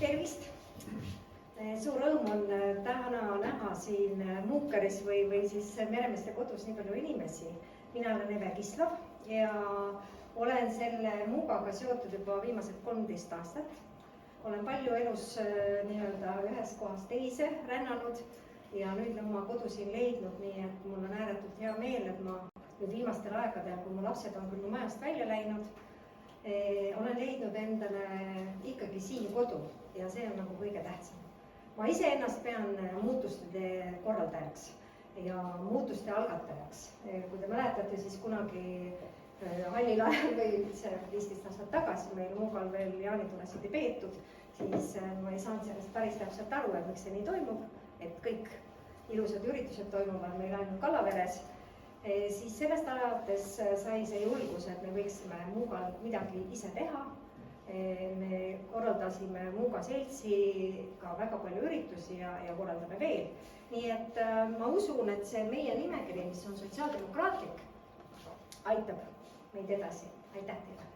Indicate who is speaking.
Speaker 1: Tervist! Suur rõõm on täna näha siin Muukeris või siis Meremeeste kodus nii palju inimesi. Mina olen Eve Kislov ja olen selle Muugaga seotud juba viimased 13 aastat. Olen palju elus ühes kohas teise rännanud ja nüüd oma kodu siin leidnud, nii et mul on ääretult hea meel, et ma nüüd viimastel aegadel, kui mu lapsed on küll majast välja läinud, olen leidnud endale ikkagi siin kodu ja see on nagu kõige tähtsam. Ma iseennast pean muutuste korraldajaks ja muutuste algatajaks. Kui te mäletate, siis kunagi hallil ajal või 15 aastat tagasi meil Muugal veel jaanitulesid ei peetud, siis ma ei saanud sellest päris täpselt aru, et miks see nii toimub, et kõik ilusad üritused toimuvad meil ainult Kallaveres. Siis sellest alates sai see julgus, et me võiksime Muugal midagi ise teha. Me korraldasime Muuga seltsiga väga palju üritusi ja korraldame veel. Nii et ma usun, et see meie nimekiri, mis on sotsiaaldemokraatlik, aitab meid edasi. Aitäh teile!